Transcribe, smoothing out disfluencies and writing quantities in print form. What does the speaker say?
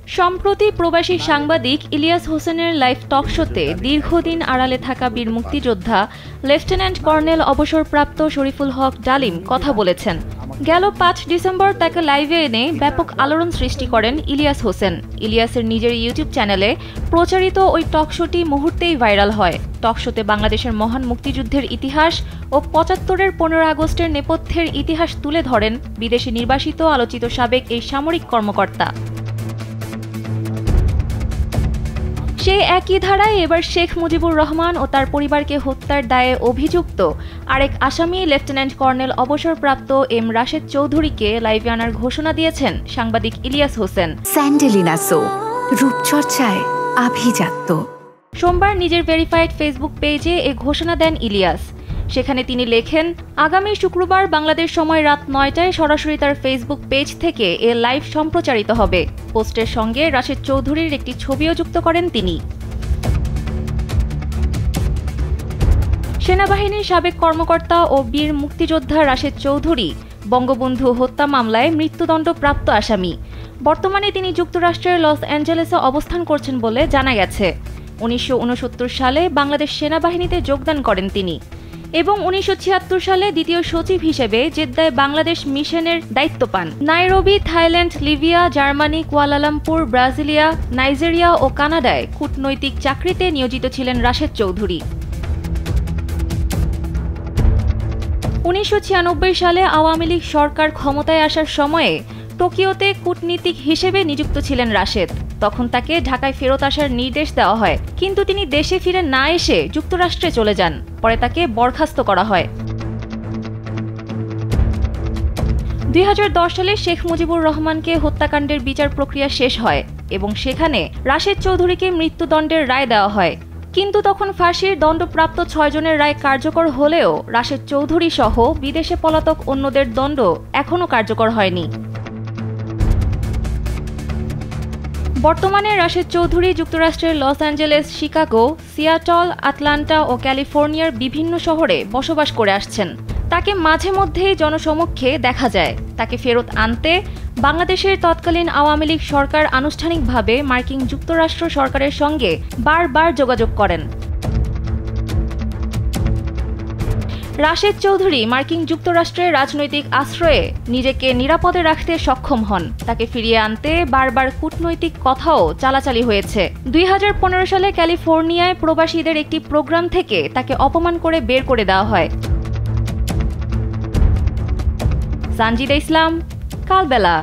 সম্প্রতি প্রবাসী সাংবাদিক ইলিয়াস হোসেনের লাইভ টক শোতে দীর্ঘদিন আড়ালে থাকা বীর মুক্তিযোদ্ধা লেফটেন্যান্ট কর্নেল অবসরপ্রাপ্ত শরীফুল হক ডালিম কথা বলেছেন। গেল ৫ ডিসেম্বর তাকে লাইভে এনে ব্যাপক আলোড়ন সৃষ্টি করেন ইলিয়াস হোসেন। ইলিয়াসের নিজের ইউটিউব চ্যানেলে প্রচারিত ওই টক শোটি মুহূর্তেই ভাইরাল হয়। টক শোতে বাংলাদেশের মহান মুক্তিযুদ্ধের ইতিহাস ও ৭৫-এর ১৫ আগস্টের নেপথ্যের ইতিহাস তুলে ধরেন বিদেশে নির্বাসিত আলোচিত সাবেক এই সামরিক কর্মকর্তা। সেই একই ধারায় এবার শেখ মুজিবুর রহমান ও তার পরিবারকে হত্যার দায়ে অভিযুক্ত আরেক আসামি লেফটেন্যান্ট কর্নেল অবসরপ্রাপ্ত এম রাশেদ চৌধুরীকে লাইভে আনার ঘোষণা দিয়েছেন সাংবাদিক ইলিয়াস হোসেন। স্যান্ডেলিনা সো, রূপচর্চায় আভিজাত্য। সোমবার নিজের ভেরিফাইড ফেসবুক পেজে এ ঘোষণা দেন ইলিয়াস। সেখানে তিনি লেখেন, আগামী শুক্রবার বাংলাদেশ সময় রাত ৯টায় সরাসরি তার ফেসবুক পেজ থেকে এ লাইভ সম্প্রচারিত হবে। পোস্টের সঙ্গে রাশেদ চৌধুরীর একটি ছবিও যুক্ত করেন তিনি। সেনাবাহিনীর সাবেক কর্মকর্তা ও বীর মুক্তিযোদ্ধা রাশেদ চৌধুরী বঙ্গবন্ধু হত্যা মামলায় মৃত্যুদণ্ডপ্রাপ্ত আসামি। বর্তমানে তিনি যুক্তরাষ্ট্রের লস অ্যাঞ্জেলেসে অবস্থান করছেন বলে জানা গেছে। ১৯৬৯ সালে বাংলাদেশ সেনাবাহিনীতে যোগদান করেন তিনি এবং ১৯৭৬ সালে দ্বিতীয় সচিব হিসেবে জেদ্দায় বাংলাদেশ মিশনের দায়িত্ব পান। Nairobi, Thailand, Libya, Germany, Kuala Lumpur, Brasilia, Nigeria ও কানাডায় কূটনৈতিক চাকরিতে নিয়োজিত ছিলেন রাশেদ চৌধুরী। ১৯৯৬ সালে আওয়ামী লীগ সরকার ক্ষমতায় আসার সময়ে টোকিওতে কূটনীতিক হিসেবে নিযুক্ত ছিলেন রাশেদ। তখন তাকে ঢাকায় ফেরত আসার নির্দেশ দেওয়া হয়, কিন্তু তিনি দেশে ফিরে না এসে যুক্তরাষ্ট্রে চলে যান। পরে তাকে বরখাস্ত করা হয়। ২০১০ সালে শেখ মুজিবুর রহমানকে হত্যাকাণ্ডের বিচার প্রক্রিয়া শেষ হয় এবং সেখানে রাশেদ চৌধুরীকে মৃত্যুদণ্ডের রায় দেওয়া হয়। কিন্তু তখন ফাঁসির দণ্ডপ্রাপ্ত ৬ জনের রায় কার্যকর হলেও রাশেদ চৌধুরী সহ বিদেশে পলাতক অন্যদের দণ্ড এখনও কার্যকর হয়নি। বর্তমানে রাশেদ চৌধুরী যুক্তরাষ্ট্রের Los Angeles, Chicago, Seattle, Atlanta ও ক্যালিফোর্নিয়ার বিভিন্ন শহরে বসবাস করে আসছেন। তাকে মাঝে মধ্যেই জনসমক্ষে দেখা যায়। তাকে ফেরত আনতে বাংলাদেশের তৎকালীন আওয়ামী লীগ সরকার আনুষ্ঠানিকভাবে মার্কিন যুক্তরাষ্ট্র সরকারের সঙ্গে বারবার যোগাযোগ করেন। রাশেদ চৌধুরী মার্কিন যুক্তরাষ্ট্রের রাজনৈতিক আশ্রয়ে নিজেকে নিরাপদে রাখতে সক্ষম হন। তাকে ফিরিয়ে আনতে বারবার কূটনৈতিক কথাও চালাচালি হয়েছে। ২০১৫ সালে ক্যালিফোর্নিয়ায় প্রবাসীদের একটি প্রোগ্রাম থেকে তাকে অপমান করে বের করে দেওয়া হয়। সানজিদা ইসলাম, কালবেলা।